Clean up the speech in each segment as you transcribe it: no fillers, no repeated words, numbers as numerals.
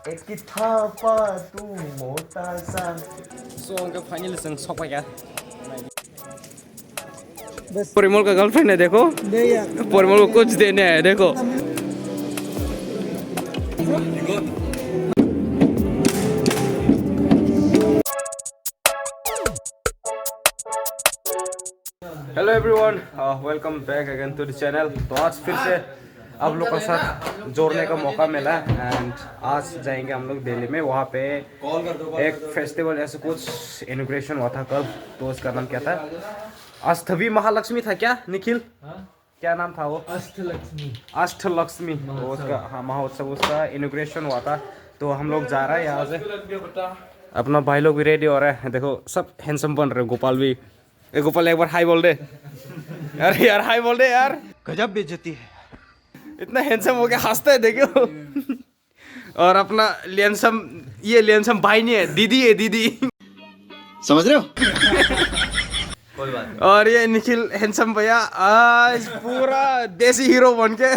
एक थापा तू मोटा सा सॉन्ग का फाइनल संग सॉन्ग क्या परिमल का गर्लफ्रेंड है देखो परिमल को कुछ देने आया देखो hello everyone welcome back again to the channel. तो आज फिर से आप लोग का साथ जोड़ने का मौका मिला एंड आज जाएंगे हम लोग दिल्ली में। वहाँ पे एक फेस्टिवल ऐसे कुछ इनॉग्रेशन हुआ था कल, तो उसका नाम क्या था? अष्टवी महालक्ष्मी था क्या निखिल? क्या नाम था वो? अष्टलक्ष्मी तो उसका हाँ महोत्सव, उसका इनॉग्रेशन हुआ था। तो हम लोग जा रहे हैं यहाँ से, अपना भाई लोग भी रेडी हो रहे हैं। देखो सब हैंडसम बन रहे हैं। गोपाल भी, गोपाल एक बार हाई बोल दे। अरे यार हाई बोल दे यार, गजब बेइज्जती है, इतना हैंडसम हो गया, हंसता है देखो। और अपना लियनसम, ये लियनसम भाई नहीं है, दीदी है, दीदी, समझ रहे हो? कोई बात नहीं। और ये निखिल हैंडसम भैया आज पूरा देसी हीरो बन के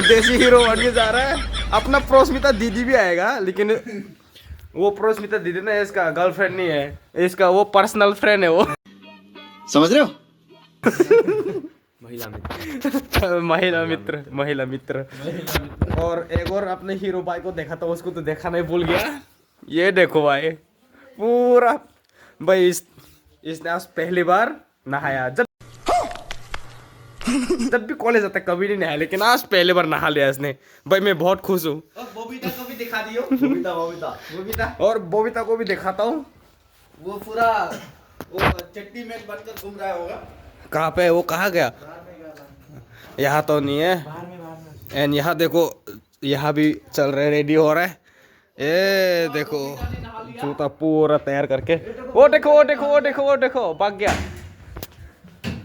देसी हीरो बन के जा रहा है। अपना प्रोस्मिता दीदी भी आएगा, लेकिन वो प्रोस्मिता दीदी ना इसका गर्लफ्रेंड नहीं है, इसका वो पर्सनल फ्रेंड है वो, समझ रहे हो? महिला मित्र। और एक और अपने हीरो भाई को देखा था, उसको तो देखा नहीं, भूल गया। ये देखो भाई पूरा भाई इसने आज पहली बार नहाया। जब भी कॉलेज आता कभी नहीं नहाया, लेकिन आज पहली बार नहा लिया इसने। भाई मैं बहुत खुश हूँ। बबीता को भी दिखा दियो। बबीता और बबीता को भी दिखाता हूँ। वो पूरा वो चट्टी में बनकर घूम रहा होगा। कहाँ पे वो, कहाँ गया? यहाँ तो नहीं है। एंड यहाँ देखो, यहाँ भी चल रहे, रेडी हो रहा है। ये देखो जूता पूरा तैयार करके, वो देखो वो देखो वो देखो वो देखो भाग गया।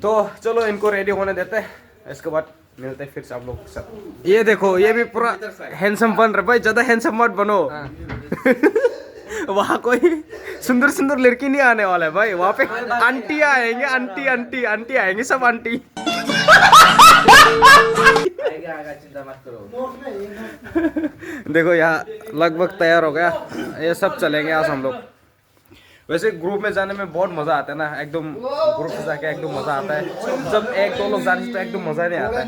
तो चलो इनको रेडी होने देते हैं, इसके बाद मिलते हैं फिर से आप लोग के साथ। ये देखो ये भी पूरा हैंडसम बन रहा है। भाई ज्यादा हैंडसम मत बनो। वहाँ कोई सुंदर सुंदर लड़की नहीं आने वाला है भाई, वहाँ पे आंटी आएंगे, आंटी आएंगे, सब आंटी। चिंता मत करो। देखो यहाँ लगभग तैयार हो गया, ये सब चलेंगे आज हम लोग। वैसे ग्रुप में जाने में बहुत मजा आता है ना, एकदम ग्रुप से जाके एकदम मजा आता है। जब एक दो लोग जाने से तो एकदम मजा नहीं आता है।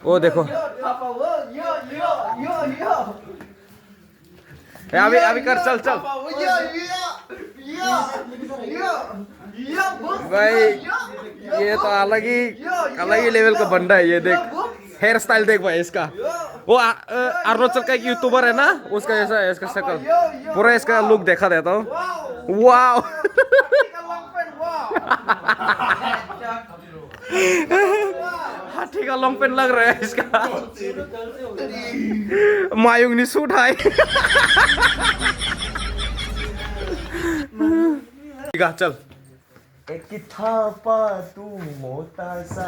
वो देखो अभी कर, चल चल भाई, ये तो अलग ही लेवल का बंदा है। ये देख हेयर स्टाइल देख भाई इसका। वो अरुणाचल का एक यूट्यूबर है ना, उसका ऐसा है इसका शक्ल, पूरा इसका लुक देखा देता हूँ। वाओ हाथी का लॉन्ग पेंट लग रहा है इसका। मायूंग ने सूट है। चल एक थापा तू मोटा सा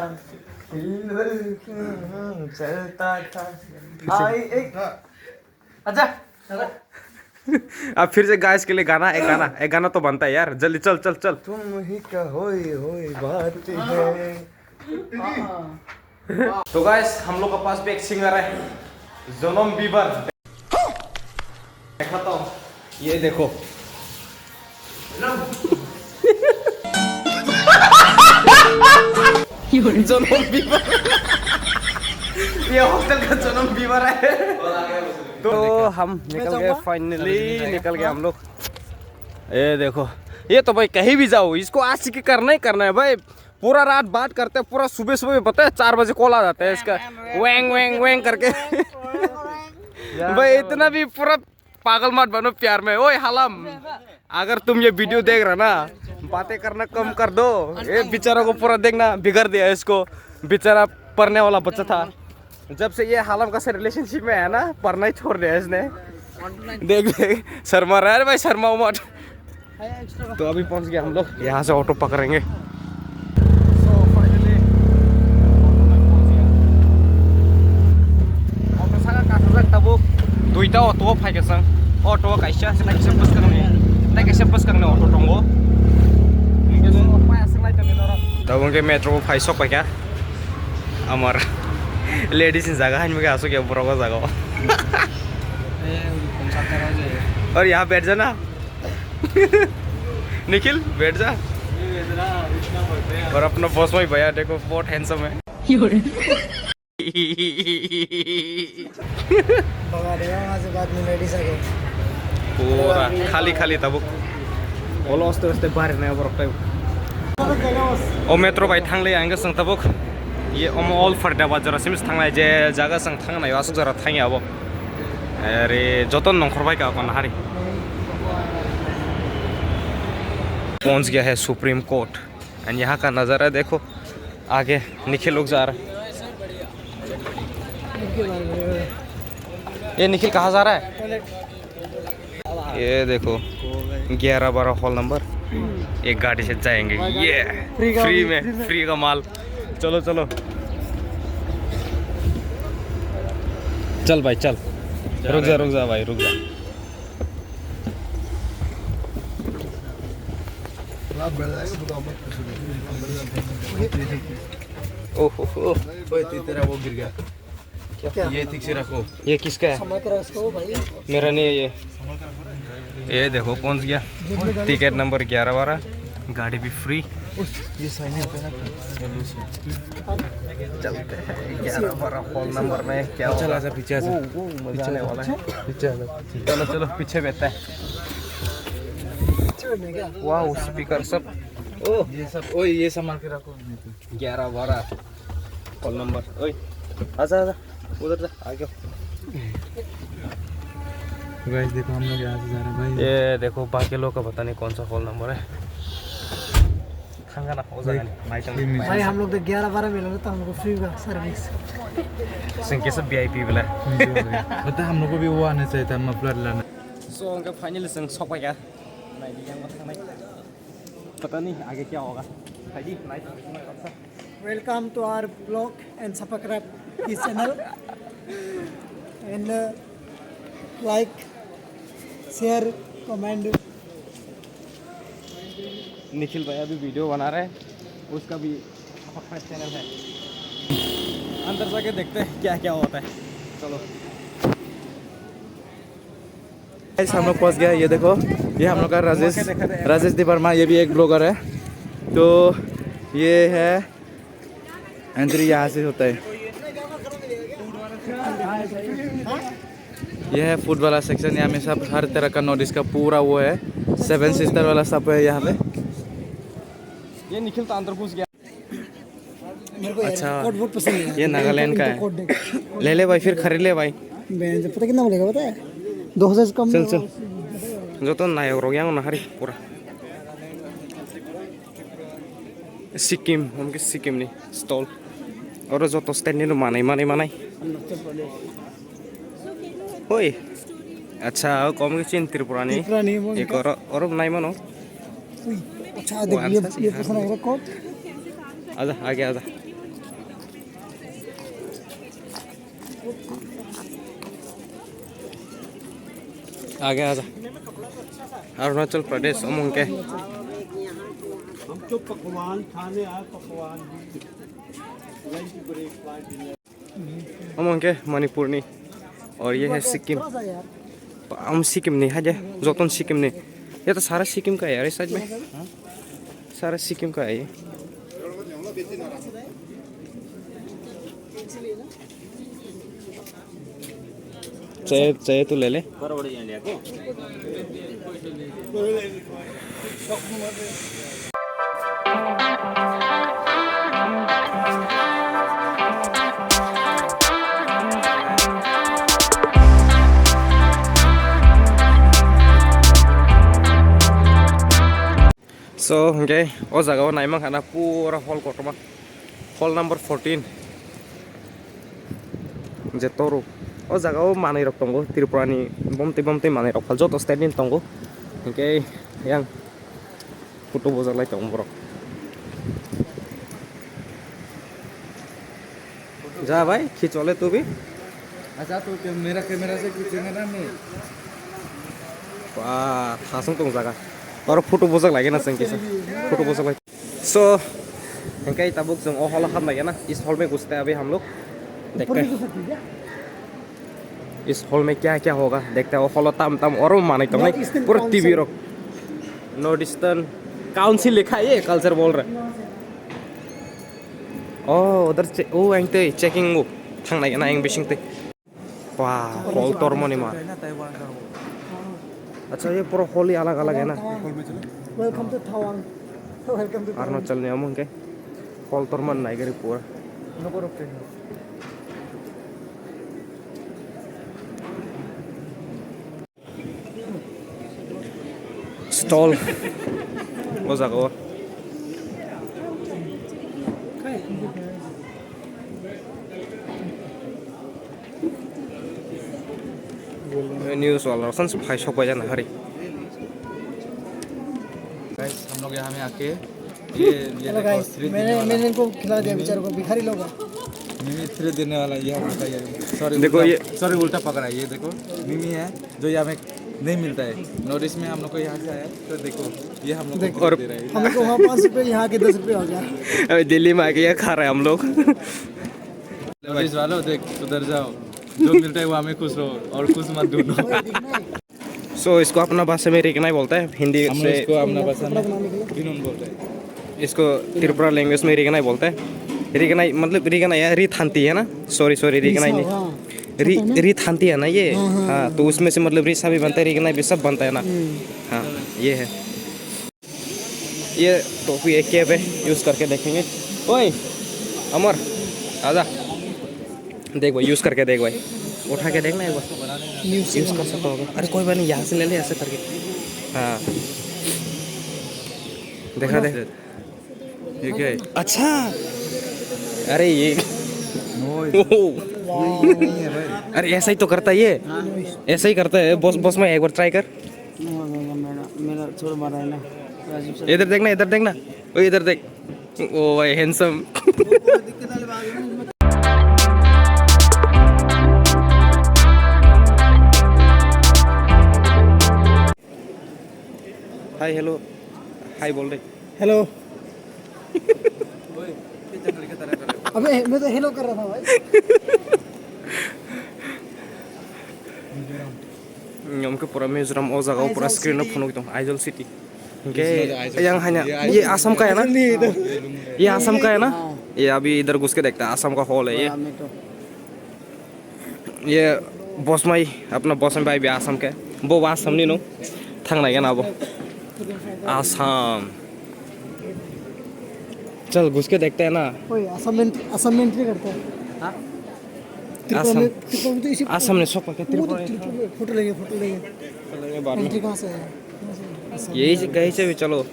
चलता था। आई एक अच्छा अब फिर से गाइस के लिए गाना, एक गाना तो बनता है यार। जल्दी चल चल चल। तुम ही का होए बात है। तो गाइस हम लोग के पास भी एक सिंगर है, जन्म बीबर। दिखाता हूँ, ये देखो। जन्म बीबर, ये हॉस्टल का जन्म बीबर है। तो हम निकल गए, फाइनली निकल गए हम लोग। ये देखो, ये तो भाई कहीं भी जाओ इसको आशिकी करना ही करना है भाई। पूरा रात बात करते हैं, पूरा सुबह सुबह पता है 4 बजे कॉल आ जाता है इसका, वैंग वैंग वैंग करके। भाई इतना भी पूरा पागल मत बनो प्यार में। ओए हलम, अगर तुम ये वीडियो देख रहे ना, बातें करना कम कर दो। ये बेचारा को पूरा देखना बिगड़ दिया इसको। बेचारा पढ़ने वाला बच्चा था, जब से ये हालम का से रिलेशनशिप में है ना, पढ़ना ही छोड़ दिया इसने। देख देख शर्मा रहा है भाई, शर्मा मत। तो अभी पहुंच गए हम लोग, यहाँ से ऑटो पकड़ेंगे। दुईटा ऑटो फाइगेसन ऑटो कैसे कैसे बस करने कैसे बस करने ऑटो टंगो तब उनके मेट्रो फाइव सौ क्या अमर लेडीज इन जगह में क्या क्या बुरा को जगह और यहाँ बैठ जाना निखिल बैठ जा और अपना बॉस भाई भैया देखो बहुत हैंडसम है पूरा खाली खाली तब ओलो अस्ते अस्ते बाहर नहीं बरक ओ मेट्रो भाई थांले आंगे संग तबक ये ओम ऑल फरदाबाद जरा सिमस थांनाय जे जागा संग थांनाय आसुक जरा थांगे आबो अरे जतन नंखर भाई का अपन हारी पहुंच गया है सुप्रीम कोर्ट एंड यहाँ का नज़ारा देखो आगे निखिल लोग जा रहा है ये निखिल कहाँ जा रहा है ये देखो 11-12 हॉल नंबर एक गाड़ी से जाएंगे ये फ्री का माल चलो चलो चल भाई चल रुक जा भाई रुक जा ओहो तेरा वो गिर गया क्या ये ठीक से रखो ये किसका है मेरा नहीं है ये देखो पहुंच गया टिकट नंबर 11-12 गाड़ी भी फ्री चलते हैं 11-12 हॉल नंबर में क्या चला जा पीछे मजा आने वाला है चलो चलो पीछे बैठता है वाह स्पीकर सब ये सब ये संभाल के रखो 11-12 हॉल नंबर आजा उधर जा आगे गाइस देखो हम लोग यहाँ से जा रहे हैं भाई ये देखो बाकी लोग का पता नहीं कौन सा हॉल नंबर है खाना हो जाएगा भाई हम लोग तो 11-12 मिला तो हमको फ्री का सर्विस संख्या सब वीआईपी वाला बता हम लोग को भी वो आना चाहिए था मफलर लाना सो उनका फाइनली संग सौंपा गया पता नहीं आगे क्या होगा welcome to our blog and subscribe this channel and like share comment Nikhil भैया भी वीडियो बना रहे हैं उसका भी अपना चैनल है अंदर जाके देखते हैं क्या क्या होता है चलो हम लोग पहुंच गया ये देखो ये हम लोग का राजेश वर्मा ये भी एक ब्लॉगर है तो ये है एंट्री यहाँ से होता है यह है फूड वाला सेक्शन यहाँ में सब हर तरह का नॉर्थ ईस्ट का पूरा वो है 7 सिस्टर वाला सब है यहाँ पे ये निखिल तो अंदर घुस गया अच्छा बहुत पसंद है ये नागालैंड का है ले भाई फिर खरीद ले भाई पता कितना मिलेगा पता है 2000 से कम चल जो तो ना हो गया ना हरी पूरा सिक्किम उनके सिक्किम नहीं स्टॉल और जो तो स्टैंड नहीं मानाई ओए अच्छा कम के चीन त्रिपुरा नहीं एक और नहीं मानो अच्छा देख ये पसंद है कोट आजा आगे आजा आगे आजा अरुणाचल प्रदेश उमंग के पकवान खाने आए पकवान उमंग के मणिपुर नहीं और ये है सिक्किम हम सिक्किम नहीं है जोतन सिक्किम नहीं ये तो सारा सिक्किम का है यार इस साइड में सारा सिक्किम का है ये चाहिए तो ले ले So, okay, o jaga o naimang kana pura hall kotoma hall number 14 je toru o jaga o manai rok tongo tripurani bomte manai rok faljo to standing tongo okay yang photo bojak lai tongo borok जा भाई खिंचोले तू भी अच्छा तो मेरा camera से खींचेंगे ना नहीं वाह थासंग तंग जागा और फोटो बोजक लागे ना संके फोटो बोजक लागे सो इनका tabuk जों ओ हॉल खाम लागे ना इस हॉल में घुसते हैं अभी हम लोग देखते हैं इस हॉल में क्या क्या होगा, देखते हैं। वो हॉल तम तम और माने तो नहीं पूरा टीवी रो नॉर्थ ईस्टर्न काउंसिल लिखा है, ये कल्चर बोल रहे। ओ उधर ओ एंगते चेकिंग वो थांग ना एंग बिसिंग ते वाह हॉल तोरमोनी मा। अच्छा ये पूरा हॉल ही अलग अलग है ना। Welcome to Tawang, welcome to Arunachal ने अमंग के हॉल तोरमन नाइ गरी पूरा स्टॉल वो जगह न्यूज़ वाला संस भाई शॉप पे जाना हरी। गाइस हम लोग यहाँ में आके ये हेलो गाइस, मैंने इनको खिला दिया बेचारों को, भिखारी लोग हैं। मिमी 3 देने वाला ये होता है। सॉरी देखो ये सॉरी उल्टा पकड़ा है। ये देखो मिमी है जो यहाँ में नहीं मिलता है। नॉर्थ ईस्ट में हम लोग को यहाँ से आया तो देखो ये हम लोग को और दे रहा है। हम लोग को वहाँ 5 रुपये, यहाँ के 10 रुपये हो गया। अभी दिल्ली में आके ये खा रहे हैं हम लोग। नॉर्थ ईस्ट वालों देख उधर जाओ, जो मिलता है वहाँ में खुश रहो और खुश मत ढूंढो। सो इसको अपना भाषा में रिकनाई बोलता है, हिंदी हम लोग से इसको अपना भाषा में किनुन बोलते हैं। इसको त्रिपुरा लैंग्वेज में रिकनाई बोलते हैं। रिकनाई मतलब रिकनाई है रिथांती है ना, सॉरी रिकनाई नहीं रिथांती है ना ये। हाँ तो उसमें से मतलब रिसा भी बनता है, रिकनाई भी सब बनता है ना। हाँ ये है, ये टोपी एक कैप है, यूज़ करके देखेंगे। ओए अमर आजा देख भाई, यूज़ करके देख भाई, उठा के देखना एक बार, यूज़ कर सकता होगा। अरे कोई बात नहीं, यहाँ से ले ले ऐसे करके। हाँ देखा देख ये क्या है? अच्छा अरे ये अरे ऐसा ही तो करता है ये, ऐसा ही करता है बॉस। बॉस में एक बार ट्राई कर, मेरा छोड़ मारा है ना राजीव सर। इधर देखना, इधर देखना, ओ इधर देख, ओ भाई हैंडसम। हाय हेलो हाय बोल रहे। हेलो। अबे मैं तो हेलो कर रहा था भाई। हमको पूरा मिजोरम ओ जगह पूरा स्क्रीन में फोन तो आइजल सिटी के yang hanya ये आसम का है ना, ये आसम का है ना। ये अभी इधर घुस के देखता है, आसम का हॉल है ये। ये बॉस माई अपना बॉस में भाई भी आसम का है, वो आसम नहीं नो थंग ना ना वो आसाम। चल घुस के देखते हैं ना। ओए असाइनमेंट नहीं करता है। हाँ त्रिपुरा में तो इसी आसाम ने सोपा के त्रिपुरा फोटो लेंगे एंट्री कहाँ से है? यही कहीं से भी चलो।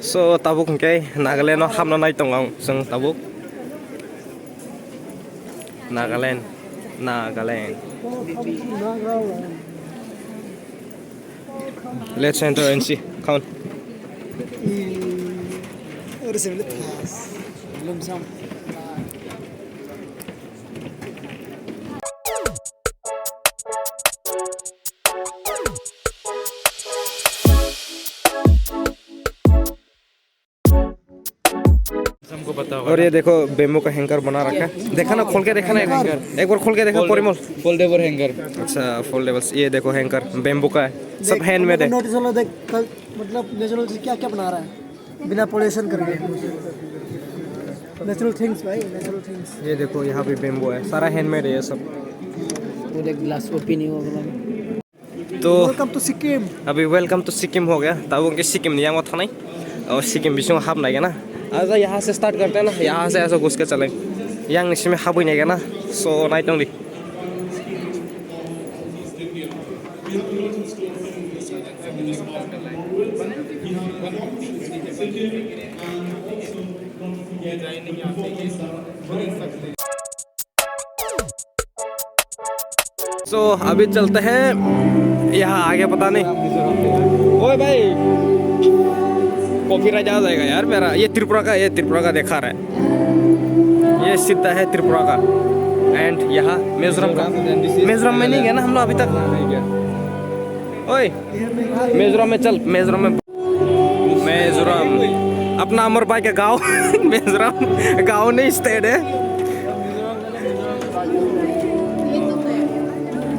सो tabuk के नागालैंड हामना नाय दं जों tabuk Nagaland Let's enter and see. Come on. हमको बताओ। और ये देखो बेम्बू का हैंगर बना रखा है, देखा ना, खोल के देखा ना एक बार खोल के देखा परिमल। Foldable hanger. अच्छा फोल्डेबल्स, ये देखो हैंगर बेम्बू का है, सब हैंडमेड है। नोटिस वाला देख मतलब नेचुरल से क्या क्या बना रहा है बिना पोल्यूशन करके। नेचुरल थिंग्स भाई, नेचुरल थिंग्स। ये देखो यहाँ भी बेम्बू है, सारा हैंडमेड है ये सब। पूरे ग्लास ओपन ही होगा। तो वेलकम टू सिक्किम। अभी वेलकम टू सिक्किम हो गया, तब उनके सिक्किम नहीं आया था नहीं, और सिक्किम भी में हाफ नहीं ना। आज यहाँ से स्टार्ट करते हैं ना, यहाँ से ऐसा घुस के चले, यहाँ इसमें हाफ ही नहीं ना। सो नाइट ओनली सो अभी चलते हैं यहाँ आगे, पता नहीं। ओए भाई कॉपीराइट आ जाएगा यार मेरा। ये त्रिपुरा का, ये त्रिपुरा का दिखा रहा है, ये सीधा है त्रिपुरा का। एंड यहाँ मिजोरम का, मिजोरम में नहीं गया ना हम लोग अभी तक। ओए मिजोरम में चल, मिजोरम में, मिजोरम अपना अमरपाई के गांव मिजोरम गांव नहीं स्टेट है।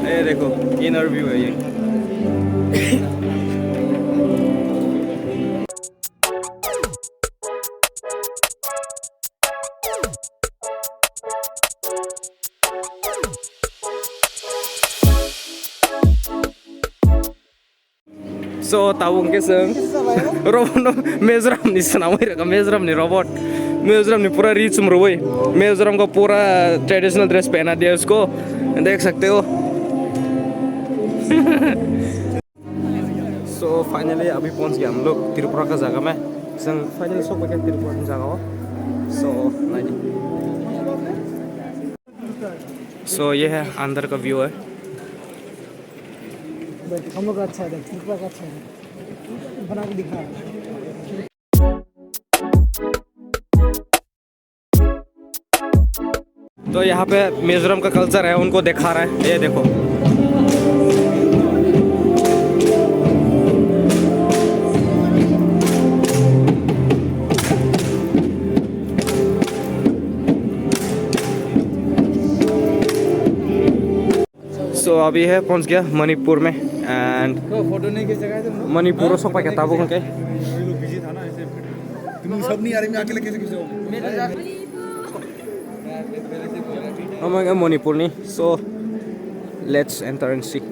ये देखो इनर व्यू है ये। So tawong keseng robot Mizoram ni senamai reka Mizoram ni robot Mizoram ni पूरा रिच मरवई मिजोरम का पूरा ट्रेडिशनल ड्रेस पहना दिया उसको देख सकते हो। So finally अभी पहुंच गए हम लोग त्रिपुरा का जगह में। फाइनली सब बगैर त्रिपुरा की जगह हो। So ये है अंदर का व्यू है। हम लोग का अच्छा है, त्रिपुरा का अच्छा है, बना के दिखा। तो यहाँ पे मिजोरम का कल्चर है उनको दिखा रहा है। ये देखो So अभी है पहुंच गया मणिपुर में एंड फोटो नहीं खींच सका तुम मणिपुर सब क्या ताबू के लोग बिजी था ना ऐसे तुम सब नहीं आ रहे मैं अकेले कैसे खींचोगे हम गए मणिपुर नहीं। So let's enter and see।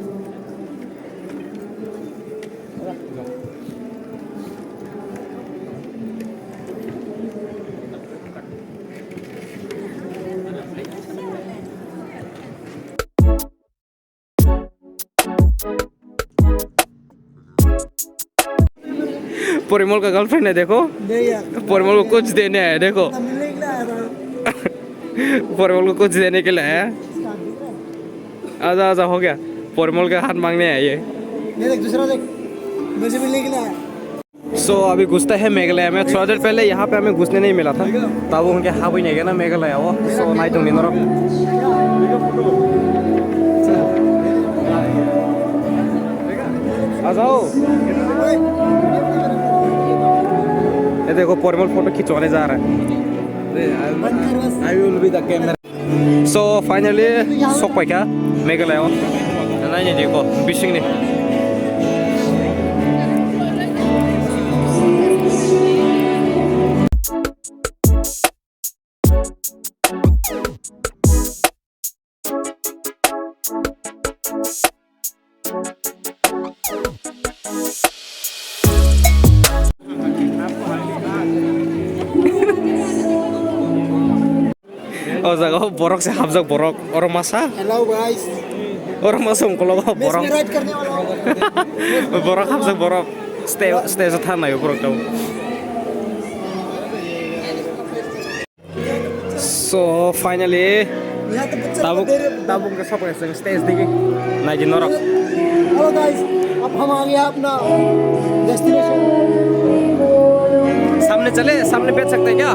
Parimal का गर्लफ्रेंड है देखो। नहीं यार, परिमल को कुछ देने आया देखो। मिलने के लिए आया था। परिमल को कुछ देने के लिए आया। आजा आजा हो गया। परिमल का हाथ मांगने आया ये। ये देख दूसरा देख, मुझे मिलने के लिए आया। So अभी घुसता है मेघालय में। थोड़ा देर पहले यहाँ पे हमें घुसने नहीं मिला था तब उनके हाँ भी नहीं गया ना मेघालय वो। So नहीं तो नहीं आ जाओ। ये देखो परिमल फोटो खिंचवाने जा रहा है। I will be the camera So finally sok pa क्या मेघालय वो नहीं देखो बिशिंग नहीं। Oh jaga borok se habjak borok orang masa hello guys, orang masa ungkolo मैं borok इसमें राइड करने वाला हूँ। borok habjak borok stay sa than nayo borok tau। So finally यहाँ तो पिक्चर tabuk दे रहे। tabuk ke sapa sing stage digi na di norok। Hello guys, अब हम आ गए अपना डेस्टिनेशन। सामने चले सामने बैठ सकते हैं क्या?